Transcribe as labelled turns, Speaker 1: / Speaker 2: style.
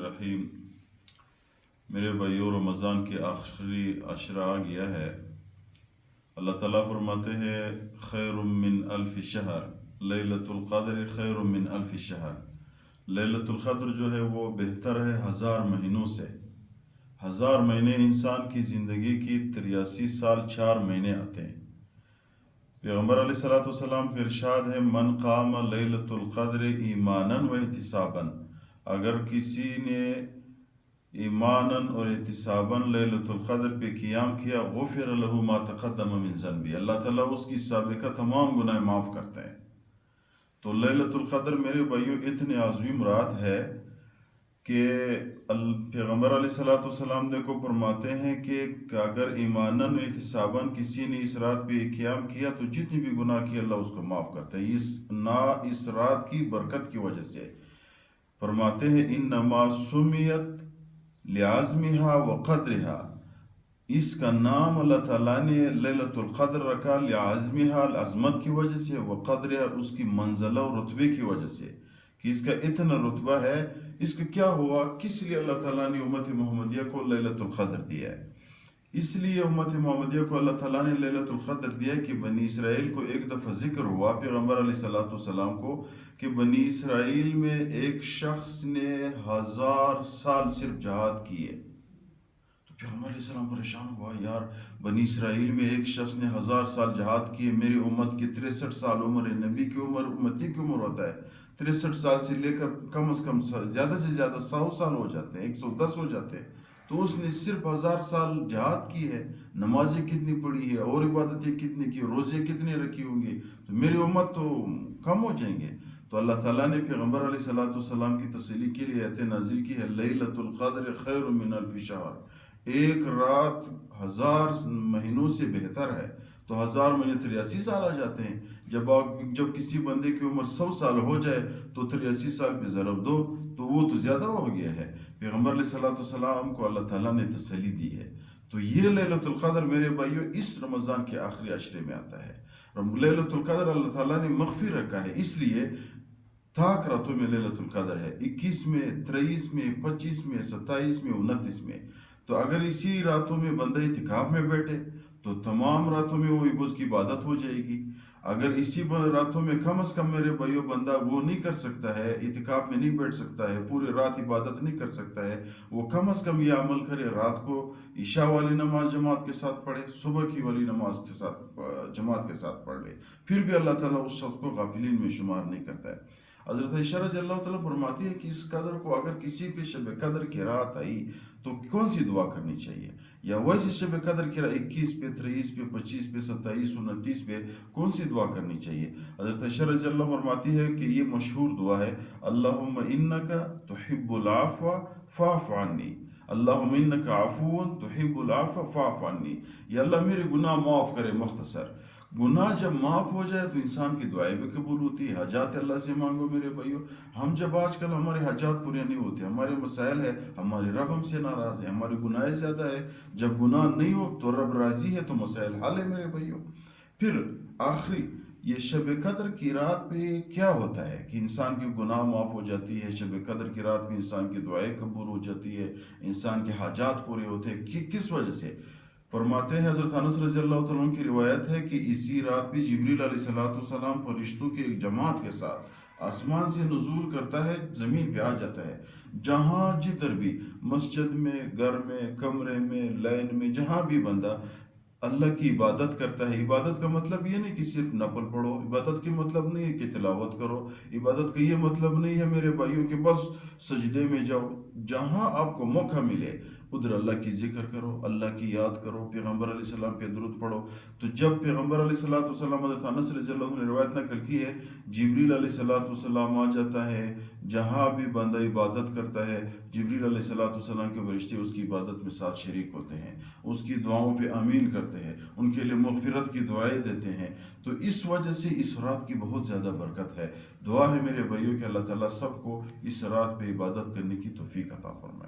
Speaker 1: الرحیم۔ میرے بھائیو، رمضان کے آخری عشرہ آ گیا ہے۔ اللہ تعالیٰ فرماتے ہیں خیر من الف شہر، لیلۃ القدر خیر من الف شہر۔ لیلۃ القدر جو ہے وہ بہتر ہے 1000 مہینوں سے۔ 1000 مہینے انسان کی زندگی کی 83 سال 4 مہینے آتے ہیں۔ پیغمبر علیہ السلام کا ارشاد ہے من قام لیلۃ القدر ایمانا و احتسابا، اگر کسی نے ایمانا اور احتسابا لیلۃ القدر پہ قیام کیا غفر له ما تقدم من ذنبی، اللہ تعالیٰ اس کی سابقہ تمام گناہ معاف کرتا ہے۔ تو لیلۃ القدر میرے بھائیو اتنی عظیم رات ہے کہ پیغمبر علیہ السلام دیکھو فرماتے ہیں کہ اگر ایماناً و احتساباً کسی نے اس رات پہ قیام کیا تو جتنی بھی گناہ کی اللہ اس کو معاف کرتا ہے، اس رات کی برکت کی وجہ سے۔ فرماتے ہیں انما سمیت لعظمها وقدرها، اس کا نام اللہ تعالیٰ نے لیلۃ القدر رکھا لعظمها، عظمت کی وجہ سے، وقدرها اس کی منزلہ اور رتبے کی وجہ سے کہ اس کا اتنا رتبہ ہے۔ اس کا کیا ہوا، کس لیے اللہ تعالیٰ نے امت محمدیہ کو لیلۃ القدر دیا ہے؟ اس لیے امت محمدیہ کو اللہ تعالیٰ نے لیلۃ القدر دیا کہ بنی اسرائیل کو ایک دفعہ ذکر ہوا پیغمبر علیہ السلام کو کہ بنی اسرائیل میں ایک شخص نے 1000 سال صرف جہاد کیے۔ تو پیغمبر علیہ السلام پریشان ہوا، یار بنی اسرائیل میں ایک شخص نے 1000 سال جہاد کیے، میری امت کی 63 سال عمر ہے، نبی کی عمر امتی کی عمر ہوتا ہے 63 سال سے لے کر کم از کم زیادہ سے زیادہ 100 سال ہو جاتے ہیں، 110 ہو جاتے ہیں۔ تو اس نے صرف 1000 سال جہاد کی ہے، نمازیں کتنی پڑھی ہے اور عبادتیں کتنی کی، روزے کتنے رکھی ہوں گی، تو میری امت تو کم ہو جائیں گے۔ تو اللہ تعالیٰ نے پیغمبر علیہ السلام کی تسلی کے لیے آیت نازل کی ہے لیلۃ القدر خیر من الف شہر، ایک رات 1000 مہینوں سے بہتر ہے۔ تو 1000 مہینے 83 سال آ جاتے ہیں۔ جب کسی بندے کی عمر 100 سال ہو جائے تو 83 سال پہ ضرب دو تو وہ تو زیادہ ہو گیا ہے۔ پیغمبر علیہ السلام کو اللہ تعالیٰ نے تسلی دی ہے۔ تو یہ لیلۃ القدر میرے بھائیو اس رمضان کے آخری عشرے میں آتا ہے۔ لیلۃ القدر اللہ تعالیٰ نے مخفی رکھا ہے، اس لیے تاک راتوں میں لیلۃ القدر ہے، 21 میں، 23 میں، 25 میں، 27 میں، 29 میں۔ تو اگر اسی راتوں میں بندہ اعتکاف میں بیٹھے تو تمام راتوں میں وہ اس کی عبادت ہو جائے گی۔ اگر اسی راتوں میں کم از کم میرے بھائیو بندہ وہ نہیں کر سکتا ہے، اعتکاف میں نہیں بیٹھ سکتا ہے، پوری رات عبادت نہیں کر سکتا ہے، وہ کم از کم یہ عمل کرے، رات کو عشاء والی نماز جماعت کے ساتھ پڑھے، صبح کی والی نماز کے ساتھ جماعت کے ساتھ پڑھ لے، پھر بھی اللہ تعالیٰ اس شخص کو غافلین میں شمار نہیں کرتا ہے۔ حضرت عائشہ رضی اللہ تعالیٰ فرماتی ہے کہ اس قدر کو اگر کسی پہ شب قدر کی رات آئی تو کون سی دعا کرنی چاہیے، یا ویسے شب قدر کی رات 21 پہ، 23 پہ، 25 پہ، 27، 29 پہ کون سی دعا کرنی چاہیے؟ حضرت عائشہ رضی اللہ فرماتی ہے کہ یہ مشہور دعا ہے اللہم انکا تحب العفو فاعف عنی، اللہم انکا عفو تحب العفو فاعف عنی، یا اللہ میرے گناہ معاف کرے۔ مختصر گناہ جب معاف ہو جائے تو انسان کی دعائیں بھی قبول ہوتی ہے، حاجات اللہ سے مانگو میرے بھائیو۔ ہم جب آج کل ہمارے حاجات پورے نہیں ہوتے، ہمارے مسائل ہے، ہمارے رب ہم سے ناراض ہے، ہمارے گناہ زیادہ ہے، جب گناہ نہیں ہو تو رب راضی ہے تو مسائل حل ہے میرے بھائیو۔ پھر آخری یہ شب قدر کی رات پہ کیا ہوتا ہے کہ انسان کی گناہ معاف ہو جاتی ہے، شب قدر کی رات پہ انسان کی دعائیں قبول ہو جاتی ہے، انسان کے حاجات پورے ہوتے ہیں، کس وجہ سے؟ فرماتے ہیں حضرت انس رضی اللہ تعالیٰ عنہ کی روایت ہے کہ اسی رات پہ جبریل علیہ السلام فرشتوں کے ایک جماعت کے ساتھ آسمان سے نزول کرتا ہے، زمین پہ آ جاتا ہے، جہاں جدھر بھی مسجد میں، گھر میں، کمرے میں، لین میں، جہاں بھی بندہ اللہ کی عبادت کرتا ہے۔ عبادت کا مطلب یہ نہیں کہ صرف نفل پڑھو، عبادت کی مطلب نہیں ہے کہ تلاوت کرو، عبادت کا یہ مطلب نہیں ہے میرے بھائیوں کہ بس سجدے میں جاؤ، جہاں آپ کو موقع ملے ادھر اللہ کی ذکر کرو، اللہ کی یاد کرو، پیغمبر علیہ السلام پہ درود پڑھو۔ تو جب پیغمبر علیہ السلام حضرت انس رضی اللہ عنہ نے روایت نقل کی ہے، جبریل علیہ السلام آ جاتا ہے، جہاں بھی بندہ عبادت کرتا ہے جبریل علیہ السلام کے فرشتے اس کی عبادت میں ساتھ شریک ہوتے ہیں، اس کی دعاؤں پہ آمین کرتے ہیں، ان کے لیے مغفرت کی دعائیں دیتے ہیں۔ تو اس وجہ سے اس رات کی بہت زیادہ برکت ہے۔ دعا ہے میرے بھائیوں کہ اللہ تعالیٰ سب کو اس رات پہ عبادت کرنے کی توفیق عطا فرمائے۔